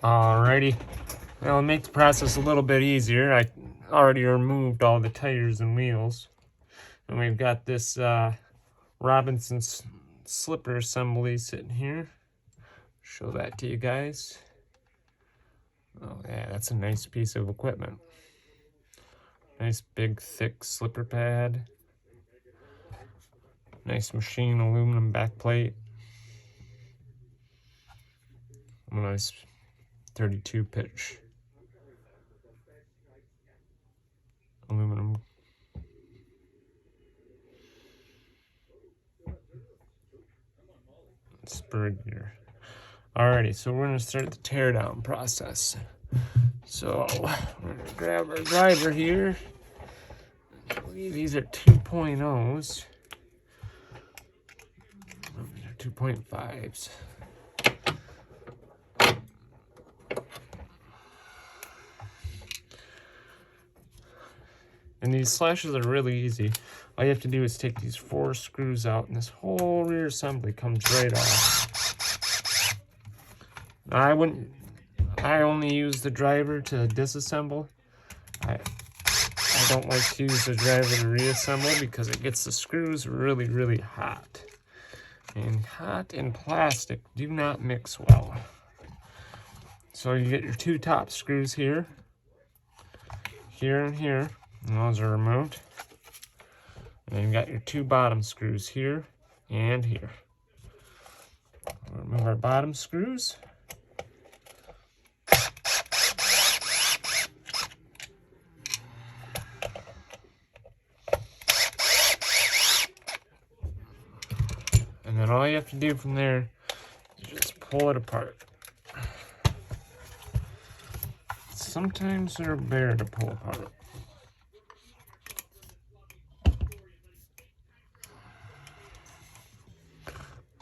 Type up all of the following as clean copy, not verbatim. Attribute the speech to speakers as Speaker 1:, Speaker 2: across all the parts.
Speaker 1: Alrighty, well, to make the process a little bit easier, I already removed all the tires and wheels. And we've got this Robinson slipper assembly sitting here. Show that to you guys. Oh yeah, that's a nice piece of equipment. Nice big thick slipper pad. Nice machine aluminum backplate. A nice 32 pitch aluminum. Spur gear. Alrighty, so we're going to start the teardown process. So we're going to grab our driver here. I believe these are 2.0s. These are 2.5s. And these slashes are really easy. All you have to do is take these 4 screws out, and this whole rear assembly comes right off. I only use the driver to disassemble. I don't like to use the driver to reassemble because it gets the screws really, really hot. And hot and plastic do not mix well. So you get your 2 top screws here, and here. And those are removed. And then you got your 2 bottom screws here and here. We'll remove our bottom screws. And then all you have to do from there is just pull it apart. Sometimes they're a bear to pull apart.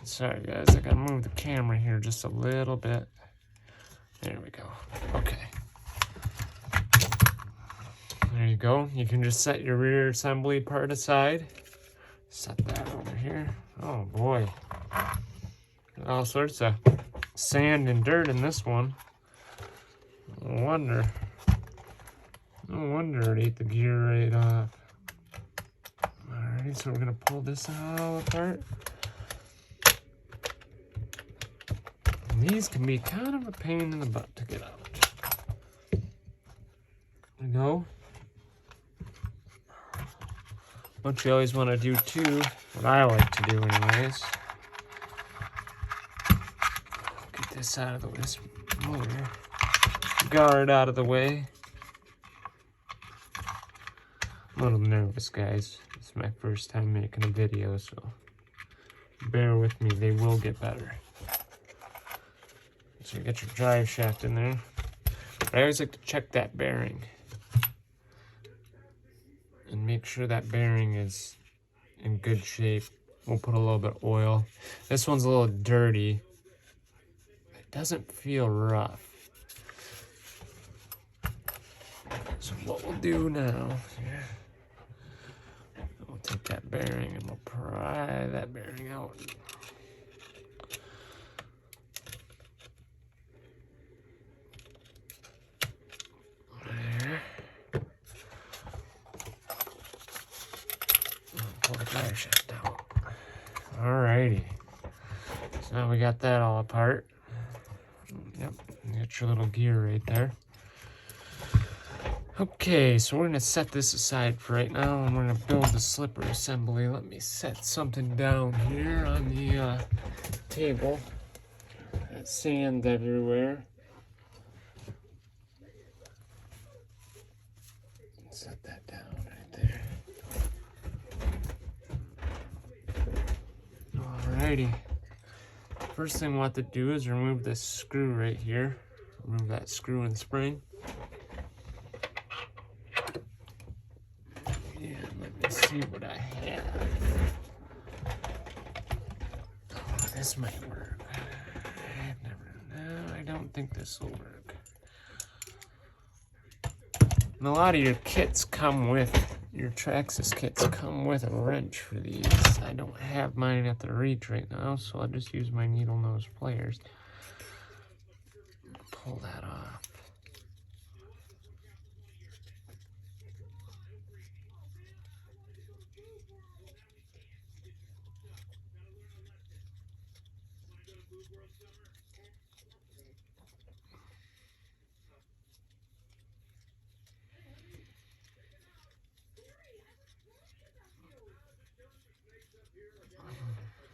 Speaker 1: Sorry guys, I gotta move the camera here just a little bit. There we go. Okay. There you go. You can just set your rear assembly part aside. Set that over here. Oh boy. All sorts of sand and dirt in this one. No wonder it ate the gear right off. Alright, so we're gonna pull this all apart. These can be kind of a pain in the butt to get out. You know? What you always want to do too, what I like to do anyways. Get this out of the way, this motor guard out of the way. I'm a little nervous, guys. It's my first time making a video, so bear with me, they will get better. So you get your drive shaft in there. But I always like to check that bearing. And make sure that bearing is in good shape. We'll put a little bit of oil. This one's a little dirty. It doesn't feel rough. So what we'll do now, we'll take that bearing and we'll pry that bearing out. Pull the drive shaft out. Alrighty. So now we got that all apart. Yep, you got your little gear right there. Okay, so we're gonna set this aside for right now, and we're gonna build the slipper assembly. Let me set something down here on the table. Got sand everywhere. Set that down right there. Alrighty. First thing we want to do is remove this screw right here. Remove that screw and spring. Yeah, let me see what I have. Oh, this might work. No, I don't think this will work. And a lot of your kits come with, your TRAXXAS kits come with a wrench for these. I don't have mine at the reach right now, so I'll just use my needle nose pliers. pull that off.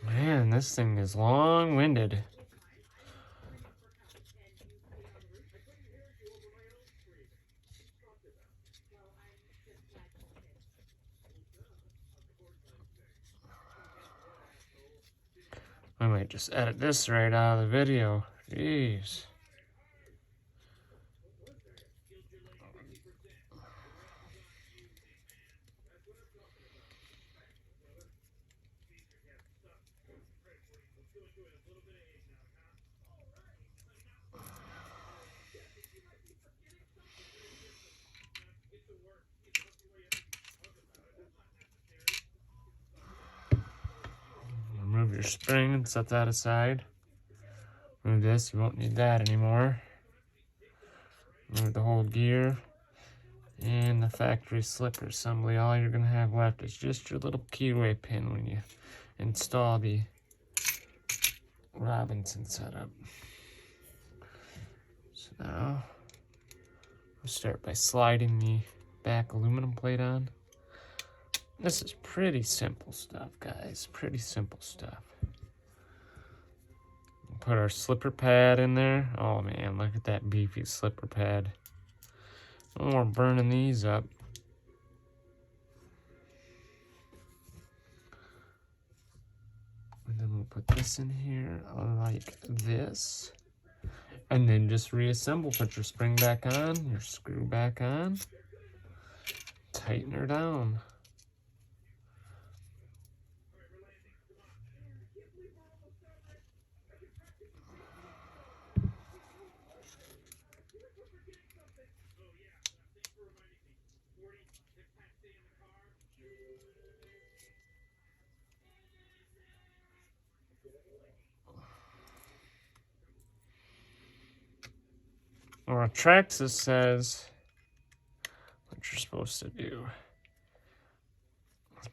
Speaker 1: Man, this thing is long-winded. I might just edit this right out of the video. Jeez. Remove your spring and set that aside. Remove this, you won't need that anymore. Remove the whole gear and the factory slipper assembly. All you're going to have left is just your little keyway pin when you install the Robinson setup. So now we'll start by sliding the back aluminum plate on. This is pretty simple stuff, guys. Pretty simple stuff. We'll put our slipper pad in there. Oh man, look at that beefy slipper pad. Oh, we're burning these up. And then we'll put this in here like this. And then just reassemble. Put your spring back on, your screw back on. Tighten her down. Or TRAXXAS says what you're supposed to do.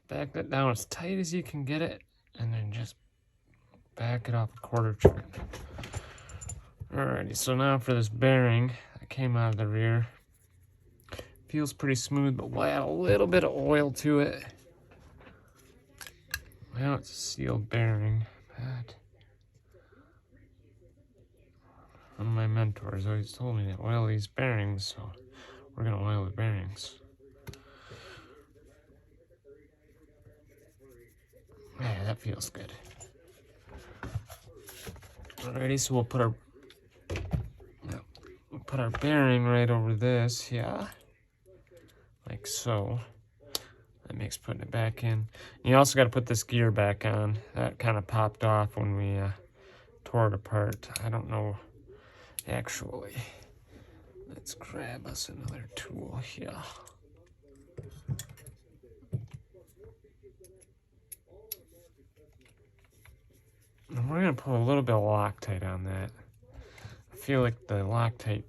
Speaker 1: Back that down as tight as you can get it, and then just back it off a quarter turn. Alrighty, so now for this bearing that came out of the rear. Feels pretty smooth, but we'll add a little bit of oil to it. Now it's a sealed bearing, but one of my mentors always told me to oil these bearings, so we're gonna oil the bearings. Yeah, that feels good. Alrighty, so we'll put our bearing right over this, yeah, like so. That makes putting it back in. And you also got to put this gear back on. That kind of popped off when we tore it apart. I don't know. Actually, let's grab us another tool here. And we're going to put a little bit of Loctite on that. I feel like the Loctite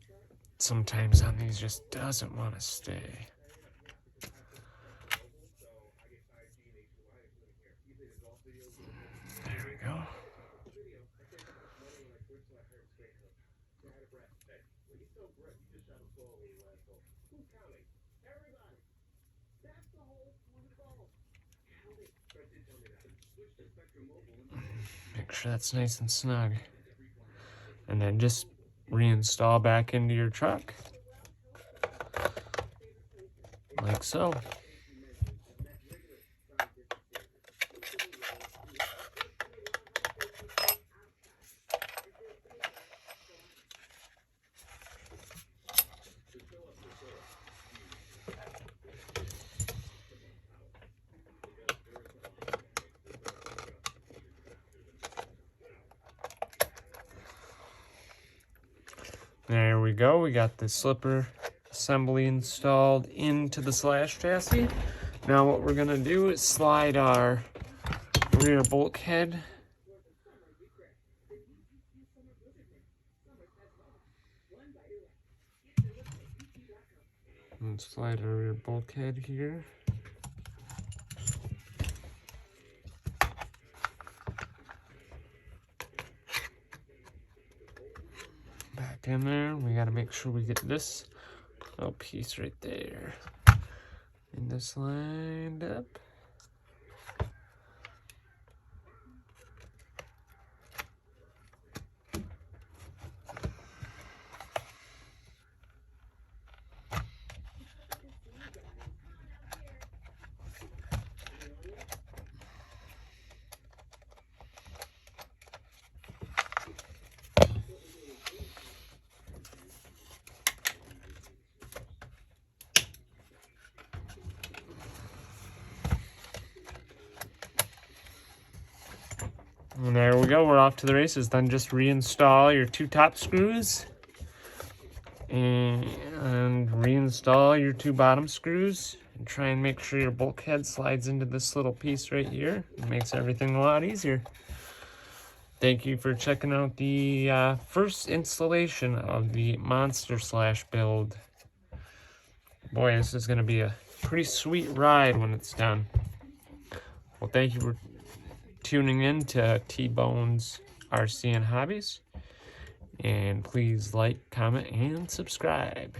Speaker 1: sometimes on these just doesn't want to stay. There we go. Make sure that's nice and snug. And then just reinstall back into your truck. Like so. There we go. We got the slipper assembly installed into the Slash chassis. Now what we're going to do is slide our rear bulkhead And slide our rear bulkhead here. Back in there, we gotta make sure we get this little piece right there. And this lined up. And there we go, we're off to the races. Then just reinstall your 2 top screws and reinstall your 2 bottom screws and try and make sure your bulkhead slides into this little piece right here. It makes everything a lot easier. Thank you for checking out the first installation of the Monster Slash build. Boy, this is going to be a pretty sweet ride when it's done. Well, thank you for tuning in to T-Bone's RC and Hobbies. And please like, comment, and subscribe.